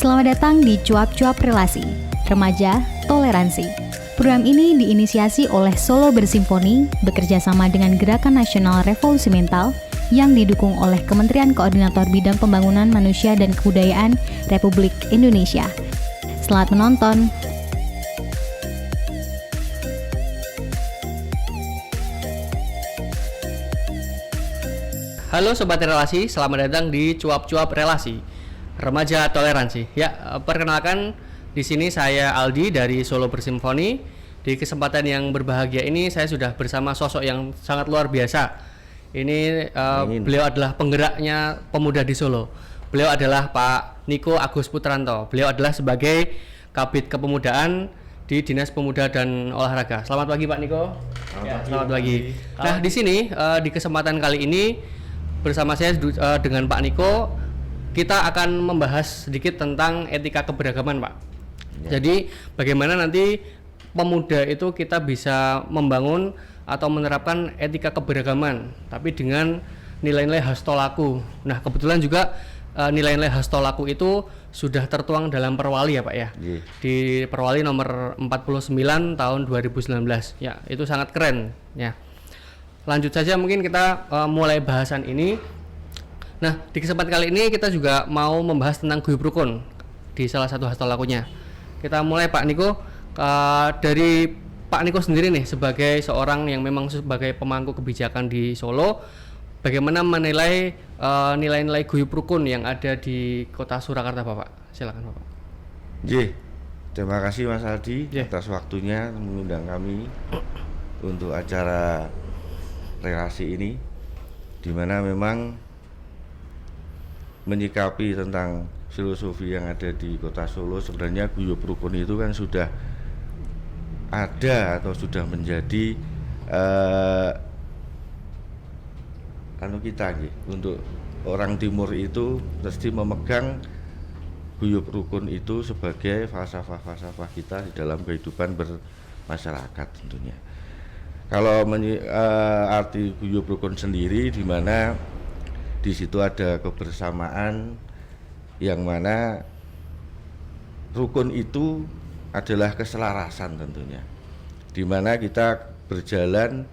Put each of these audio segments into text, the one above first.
Selamat datang di Cuap-Cuap Relasi, Remaja Toleransi. Program ini diinisiasi oleh Solo Bersimfoni bekerja sama dengan Gerakan Nasional Revolusi Mental yang didukung oleh Kementerian Koordinator Bidang Pembangunan Manusia dan Kebudayaan Republik Indonesia. Selamat menonton. Halo Sobat Relasi, selamat datang di Cuap-Cuap Relasi, Remaja Toleransi. Ya, perkenalkan di sini saya Aldi dari Solo Bersimfoni. Di kesempatan yang berbahagia ini saya sudah bersama sosok yang sangat luar biasa. Ini beliau adalah penggeraknya pemuda di Solo. Beliau adalah Pak Niko Agus Putranto. Beliau adalah sebagai Kabid Kepemudaan di Dinas Pemuda dan Olahraga. Selamat pagi Pak Niko. Selamat pagi. Nah, di sini di kesempatan kali ini bersama saya dengan Pak Niko, kita akan membahas sedikit tentang etika keberagaman, Pak. Ya. Jadi bagaimana nanti pemuda itu kita bisa membangun atau menerapkan etika keberagaman, tapi dengan nilai-nilai hastolaku. Nah, kebetulan juga nilai-nilai hastolaku itu sudah tertuang dalam Perwali ya, Pak ya. Yeah. Di Perwali nomor 49 tahun 2019. Ya, itu sangat keren ya. Lanjut saja mungkin kita mulai bahasan ini. Nah, di kesempatan kali ini kita juga mau membahas tentang guyub rukun di salah satu hastolakunya. Kita mulai Pak Niko, dari Pak Niko sendiri nih sebagai seorang yang memang sebagai pemangku kebijakan di Solo, bagaimana menilai nilai-nilai guyub rukun yang ada di Kota Surakarta, Bapak? Silakan, Bapak. Terima kasih Mas Aldi atas waktunya mengundang kami untuk acara relasi ini, di mana memang menyikapi tentang filosofi yang ada di Kota Solo. Sebenarnya guyub rukun itu kan sudah ada atau sudah menjadi kita untuk orang timur itu mesti memegang guyub rukun itu sebagai falsafah kita di dalam kehidupan bermasyarakat tentunya. Kalau arti guyub rukun sendiri, di mana di situ ada kebersamaan, yang mana rukun itu adalah keselarasan tentunya, di mana kita berjalan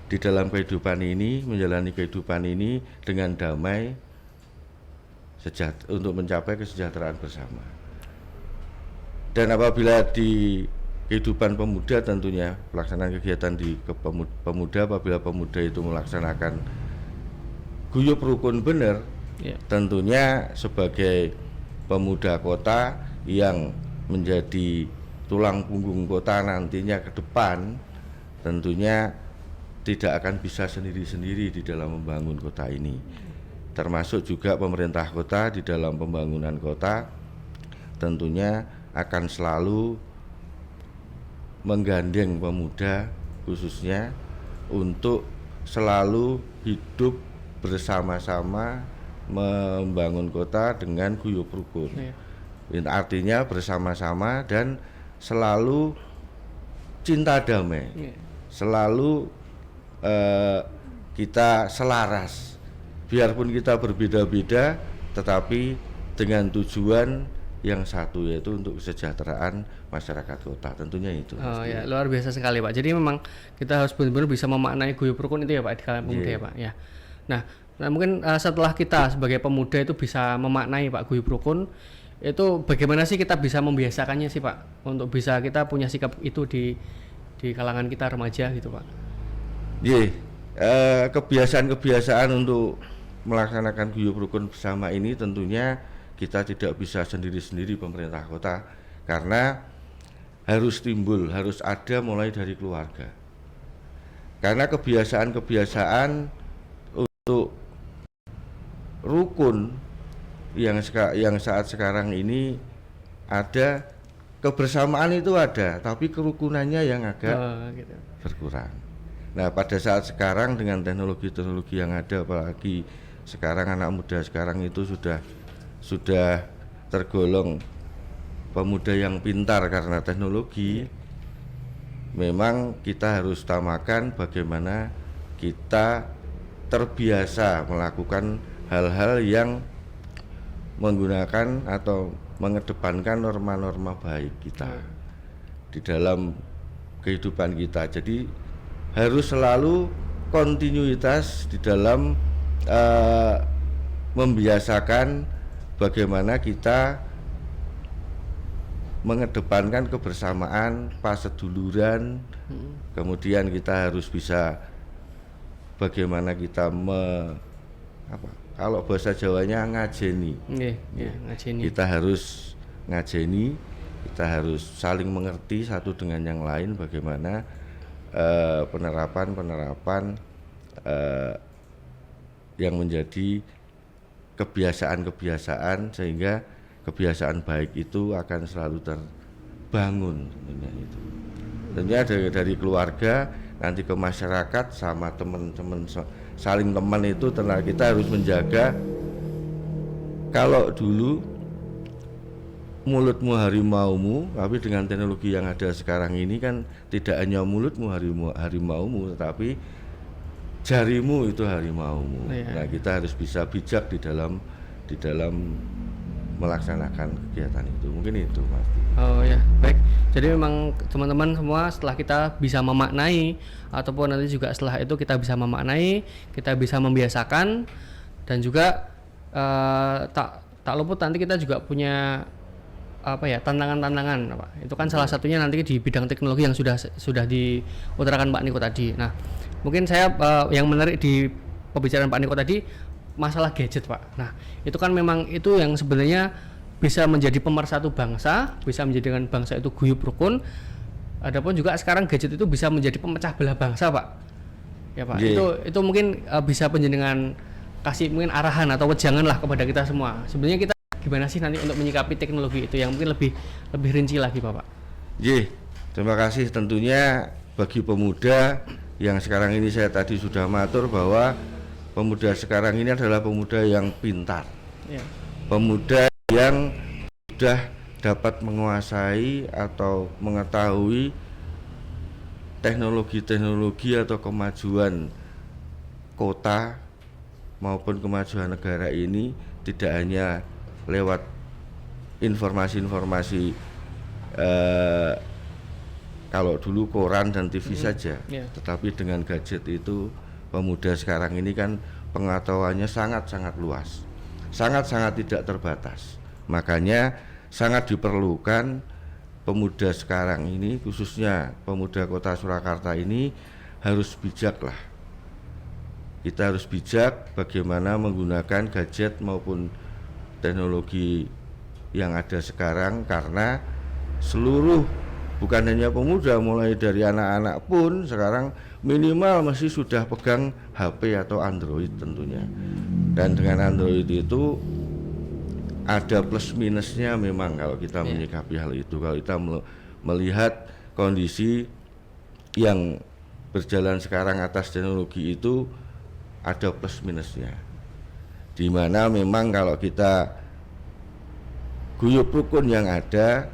di dalam kehidupan ini, menjalani kehidupan ini dengan damai, untuk mencapai kesejahteraan bersama. Dan apabila di kehidupan pemuda tentunya pelaksanaan kegiatan di pemuda, apabila pemuda itu melaksanakan guyub rukun benar, tentunya sebagai pemuda kota yang menjadi tulang punggung kota nantinya ke depan, tentunya tidak akan bisa sendiri-sendiri di dalam membangun kota ini. Termasuk juga pemerintah kota di dalam pembangunan kota tentunya akan selalu menggandeng pemuda khususnya untuk selalu hidup bersama-sama membangun kota dengan guyub rukun. Artinya bersama-sama dan selalu cinta damai, selalu kita selaras, biarpun kita berbeda-beda tetapi dengan tujuan yang satu, yaitu untuk kesejahteraan masyarakat kota, tentunya itu. Ya, luar biasa sekali Pak. Jadi memang kita harus benar-benar bisa memaknai guyub rukun itu ya Pak di kalangan pemuda ya Pak ya. Nah mungkin setelah kita sebagai pemuda itu bisa memaknai Pak guyub rukun, itu bagaimana sih kita bisa membiasakannya sih Pak, untuk bisa kita punya sikap itu di kalangan kita remaja gitu Pak? Kebiasaan-kebiasaan untuk melaksanakan guyub rukun bersama ini tentunya kita tidak bisa sendiri-sendiri pemerintah kota, karena harus ada mulai dari keluarga. Karena kebiasaan-kebiasaan untuk rukun yang saat sekarang ini ada, kebersamaan itu ada, tapi kerukunannya yang agak berkurang. Nah, pada saat sekarang dengan teknologi-teknologi yang ada, apalagi sekarang anak muda sekarang itu sudah tergolong pemuda yang pintar karena teknologi. Memang kita harus utamakan bagaimana kita terbiasa melakukan hal-hal yang menggunakan atau mengedepankan norma-norma baik kita di dalam kehidupan kita. Jadi harus selalu kontinuitas di dalam membiasakan bagaimana kita mengedepankan kebersamaan, paseduluran. Kemudian kita harus bisa bagaimana kita kalau bahasa Jawanya ngajeni. Ngajeni. Kita harus ngajeni, kita harus saling mengerti satu dengan yang lain bagaimana penerapan yang menjadi kebiasaan-kebiasaan, sehingga kebiasaan baik itu akan selalu terbangun tentunya itu. Tentunya dari keluarga nanti ke masyarakat sama teman-teman, saling teman itu kita harus menjaga. Kalau dulu mulutmu harimaumu, tapi dengan teknologi yang ada sekarang ini kan tidak hanya mulutmu harimaumu, tetapi jarimu itu harimaumu. Nah, kita harus bisa bijak di dalam melaksanakan kegiatan itu. Mungkin itu, Mas. Oh ya, baik. Jadi memang teman-teman semua, setelah kita bisa memaknai, ataupun nanti juga setelah itu kita bisa memaknai, kita bisa membiasakan, dan juga tak luput nanti kita juga punya tantangan-tantangan, Pak. Itu kan salah satunya nanti di bidang teknologi yang sudah diutarakan Pak Niko tadi. Nah, mungkin saya yang menarik di pembicaraan Pak Niko tadi masalah gadget, Pak. Nah, itu kan memang itu yang sebenarnya bisa menjadi pemersatu bangsa, bisa menjadikan bangsa itu guyup rukun. Adapun juga sekarang gadget itu bisa menjadi pemecah belah bangsa, Pak. Ya, Pak. Itu mungkin bisa penjenengan kasih mungkin arahan atau wejangan lah kepada kita semua. Sebenarnya kita gimana sih nanti untuk menyikapi teknologi itu yang mungkin lebih rinci lagi, Bapak? Terima kasih. Tentunya bagi pemuda yang sekarang ini, saya tadi sudah matur bahwa pemuda sekarang ini adalah pemuda yang pintar, pemuda yang sudah dapat menguasai atau mengetahui teknologi-teknologi atau kemajuan kota maupun kemajuan negara ini, tidak hanya lewat informasi-informasi kalau dulu koran dan TV saja, tetapi dengan gadget itu pemuda sekarang ini kan pengetahuannya sangat-sangat luas, sangat-sangat tidak terbatas. Makanya sangat diperlukan pemuda sekarang ini, khususnya pemuda Kota Surakarta ini harus bijak lah. Kita harus bijak bagaimana menggunakan gadget maupun teknologi yang ada sekarang, karena seluruh, bukan hanya pemuda, mulai dari anak-anak pun sekarang minimal masih sudah pegang HP atau Android tentunya. Dan dengan Android itu ada plus minusnya memang kalau kita menyikapi hal itu. Kalau kita melihat kondisi yang berjalan sekarang atas teknologi itu ada plus minusnya, di mana memang kalau kita guyup rukun yang ada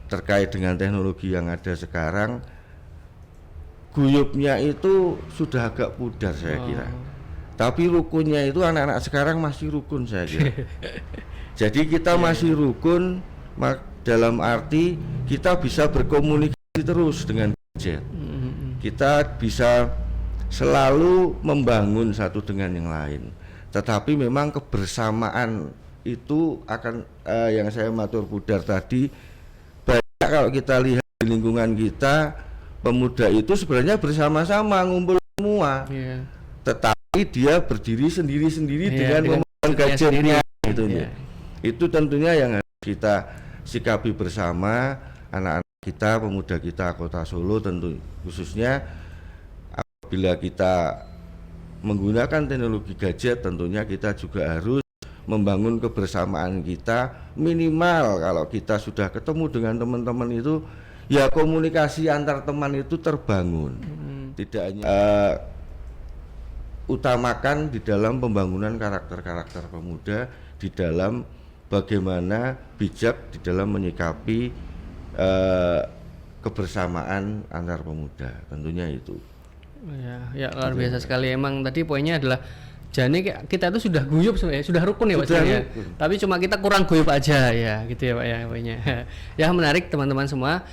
terkait dengan teknologi yang ada sekarang, guyupnya itu sudah agak pudar saya kira. Tapi rukunnya itu anak-anak sekarang masih rukun saya kira. Jadi kita masih rukun dalam arti kita bisa berkomunikasi terus dengan gadget. Kita bisa selalu membangun satu dengan yang lain. Tetapi memang kebersamaan itu akan yang saya matur pudar tadi, banyak kalau kita lihat di lingkungan kita, pemuda itu sebenarnya bersama-sama ngumpul semua, tetapi dia berdiri sendiri-sendiri dengan memegang gadgetnya gitu. Itu tentunya yang harus kita sikapi bersama, anak-anak kita, pemuda kita Kota Solo tentu khususnya. Apabila kita menggunakan teknologi gadget, tentunya kita juga harus membangun kebersamaan kita. Minimal kalau kita sudah ketemu dengan teman-teman itu, ya komunikasi antar teman itu terbangun. Tidak hanya utamakan di dalam pembangunan karakter-karakter pemuda, di dalam bagaimana bijak di dalam menyikapi kebersamaan antar pemuda, tentunya itu. Ya luar biasa sekali. Emang tadi poinnya adalah Jadi kita itu sudah guyup sebenarnya, sudah rukun ya Pak Sudah sebenarnya. rukun. Tapi cuma kita kurang guyup aja ya, gitu ya Pak ya pokoknya. Ya menarik teman-teman semua.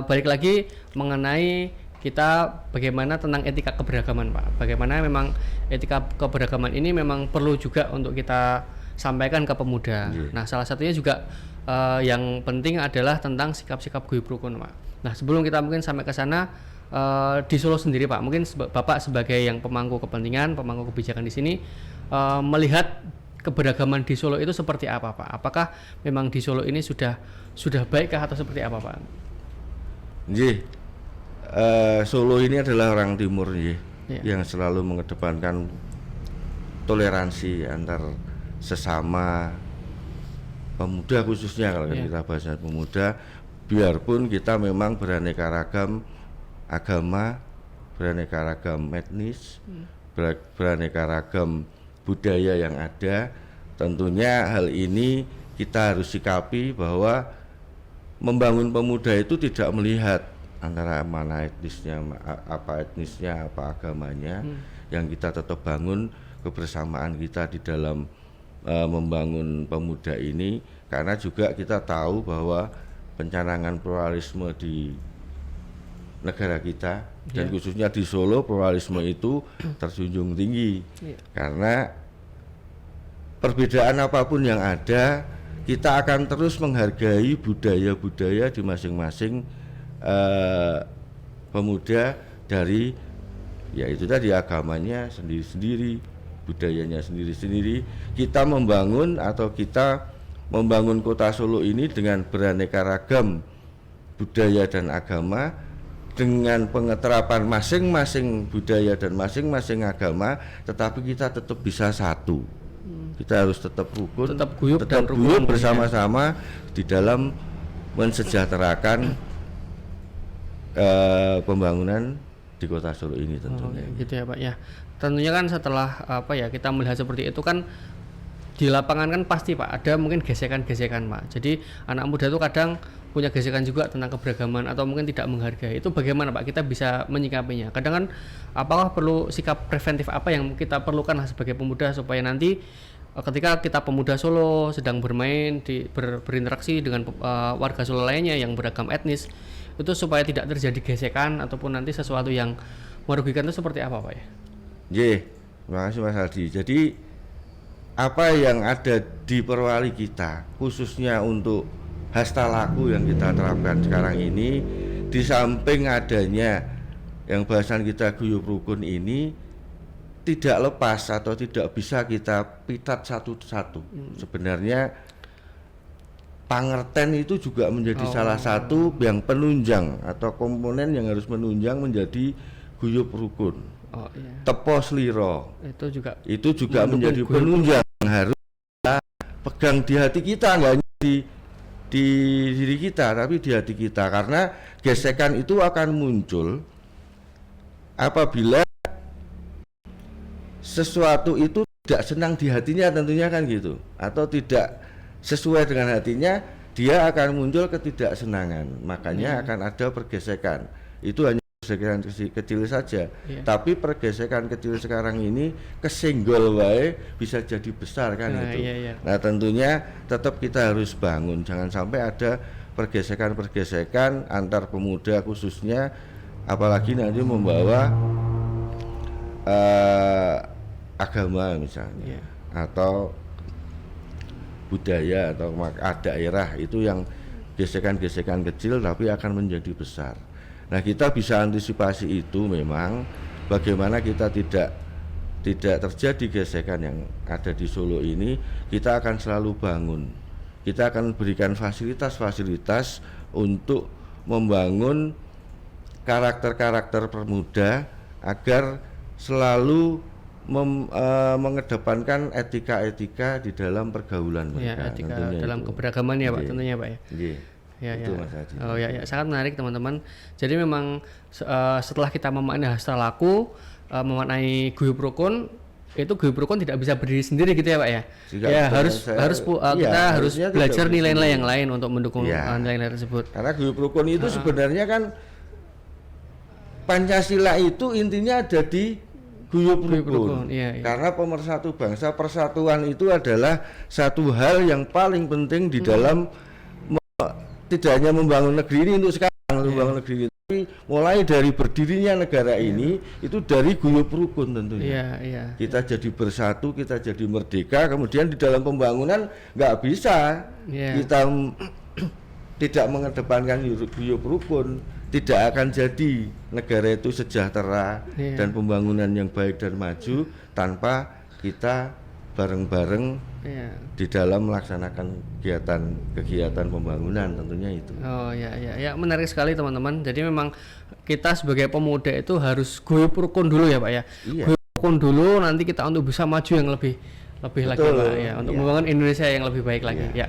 Balik lagi mengenai kita bagaimana tentang etika keberagaman Pak. Bagaimana memang etika keberagaman ini memang perlu juga untuk kita sampaikan ke pemuda. Nah salah satunya juga yang penting adalah tentang sikap-sikap guyup rukun Pak. Nah sebelum kita mungkin sampai ke sana, di Solo sendiri Pak, mungkin Bapak sebagai yang pemangku kepentingan, pemangku kebijakan di sini melihat keberagaman di Solo itu seperti apa Pak? Apakah memang di Solo ini sudah baikkah atau seperti apa Pak? Nggih. Solo ini adalah orang timur nggih, Iya. yang selalu mengedepankan toleransi antar sesama pemuda khususnya kalau Iya. kita bahas pemuda, biarpun kita memang beraneka ragam agama, beraneka ragam etnis, beraneka ragam budaya yang ada, tentunya hal ini kita harus sikapi bahwa membangun pemuda itu tidak melihat antara mana etnisnya, apa etnisnya, apa agamanya, yang kita tetap bangun kebersamaan kita di dalam membangun pemuda ini, karena juga kita tahu bahwa pencanangan pluralisme di negara kita dan khususnya di Solo pluralisme itu terjunjung tinggi, karena perbedaan apapun yang ada kita akan terus menghargai budaya-budaya di masing-masing pemuda, dari yaitu tadi agamanya sendiri-sendiri, budayanya sendiri-sendiri. Kita membangun kota Solo ini dengan beraneka ragam budaya dan agama, dengan pengeterapan masing-masing budaya dan masing-masing agama, tetapi kita tetap bisa satu. Kita harus tetap rukun, Tetap guyup dan tetap rukun, guyup bersama-sama di dalam mensejahterakan pembangunan di kota Solo ini tentunya. Gitu ya Pak ya. Tentunya kan setelah kita melihat seperti itu kan di lapangan kan pasti Pak ada mungkin gesekan-gesekan Pak. Jadi anak muda itu kadang punya gesekan juga tentang keberagaman atau mungkin tidak menghargai. Itu bagaimana Pak kita bisa menyikapinya? Kadang kan apakah perlu sikap preventif apa yang kita perlukan sebagai pemuda supaya nanti ketika kita pemuda Solo sedang bermain berinteraksi dengan warga Solo lainnya yang beragam etnis, itu supaya tidak terjadi gesekan ataupun nanti sesuatu yang merugikan itu seperti apa Pak ya? Terima kasih Mas Aldi. Jadi apa yang ada di Perwali kita, khususnya untuk hasta laku yang kita terapkan sekarang ini, di samping adanya yang bahasan kita guyup rukun ini, tidak lepas atau tidak bisa kita pitat satu-satu. Sebenarnya pangerten itu juga menjadi salah satu yang penunjang atau komponen yang harus menunjang menjadi guyup rukun. Tepo sliro itu juga menjadi penunjang yang harus kita pegang di hati kita, nggak hanya di diri kita tapi di hati kita, karena gesekan itu akan muncul apabila sesuatu itu tidak senang di hatinya, tentunya kan gitu, atau tidak sesuai dengan hatinya, dia akan muncul ketidaksenangan, makanya akan ada pergesekan. Itu hanya pergesekan kecil saja, tapi pergesekan kecil sekarang ini kesenggol wae bisa jadi besar kan itu. Nah tentunya tetap kita harus bangun, jangan sampai ada pergesekan-pergesekan antar pemuda khususnya, apalagi nanti membawa agama misalnya atau budaya atau daerah, itu yang gesekan-gesekan kecil tapi akan menjadi besar. Nah kita bisa antisipasi itu, memang bagaimana kita tidak terjadi gesekan yang ada di Solo ini. Kita akan selalu bangun, kita akan berikan fasilitas-fasilitas untuk membangun karakter-karakter pemuda agar selalu mengedepankan etika-etika di dalam pergaulan mereka. Etika dalam keberagaman ya Pak, tentunya Pak ya. Itu Mas Haji. Sangat menarik teman-teman. Jadi memang setelah kita memaknai hasta laku, memaknai guyup rukun, itu guyup rukun tidak bisa berdiri sendiri gitu ya Pak ya. Kita harus belajar nilai-nilai yang lain untuk mendukung nilai-nilai tersebut. Karena guyup rukun itu sebenarnya kan Pancasila itu intinya ada di guyub Guyub rukun. rukun, iya, iya. Karena pemersatu bangsa, persatuan itu adalah satu hal yang paling penting di dalam tidak hanya membangun negeri ini untuk sekarang, membangun negeri ini, tapi mulai dari berdirinya negara ini itu dari guyub rukun tentunya. Iya, iya. Kita jadi bersatu, kita jadi merdeka, kemudian di dalam pembangunan nggak bisa Iya. kita tidak mengedepankan guyub rukun, tidak akan jadi negara itu sejahtera Iya. dan pembangunan yang baik dan maju tanpa kita bareng-bareng Iya. di dalam melaksanakan kegiatan pembangunan tentunya itu. Oh ya ya ya, menarik sekali teman-teman. Jadi memang kita sebagai pemuda itu harus guyub rukun dulu ya Pak ya. Iya. Guyub rukun dulu, nanti kita untuk bisa maju yang lebih lagi Betul. Pak ya, untuk Iya. membangun Indonesia yang lebih baik lagi. Iya.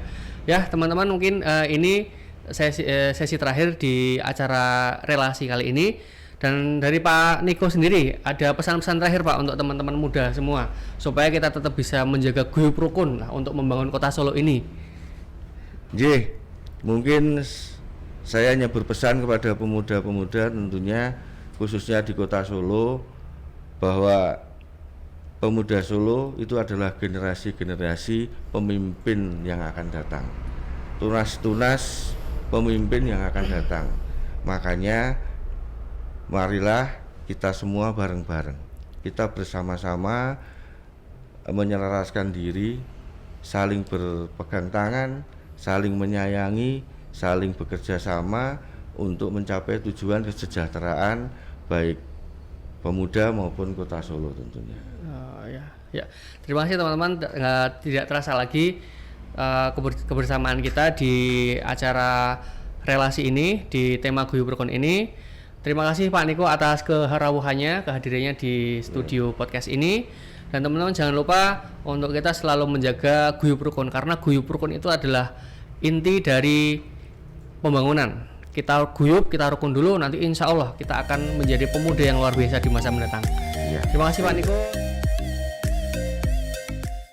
Ya teman-teman, mungkin ini sesi terakhir di acara relasi kali ini. Dan dari Pak Niko sendiri, ada pesan-pesan terakhir Pak untuk teman-teman muda semua supaya kita tetap bisa menjaga guyub rukun lah untuk membangun kota Solo ini. Mungkin saya hanya berpesan kepada pemuda-pemuda tentunya khususnya di kota Solo bahwa pemuda Solo itu adalah generasi-generasi pemimpin yang akan datang. Tunas-tunas pemimpin yang akan datang. Makanya marilah kita semua bareng-bareng. Kita bersama-sama menyelaraskan diri, saling berpegang tangan, saling menyayangi, saling bekerja sama untuk mencapai tujuan kesejahteraan baik pemuda maupun kota Solo tentunya. Oh, ya, ya. Terima kasih teman-teman. Tidak terasa lagi kebersamaan kita di acara relasi ini di tema guyub rukun ini. Terima kasih Pak Niko atas keharawuhannya, kehadirannya di studio podcast ini. Dan teman-teman jangan lupa untuk kita selalu menjaga guyub rukun, karena guyub rukun itu adalah inti dari pembangunan. Kita guyub, kita rukun dulu, nanti insya Allah kita akan menjadi pemuda yang luar biasa di masa mendatang. Iya. Terima kasih Pak Niko.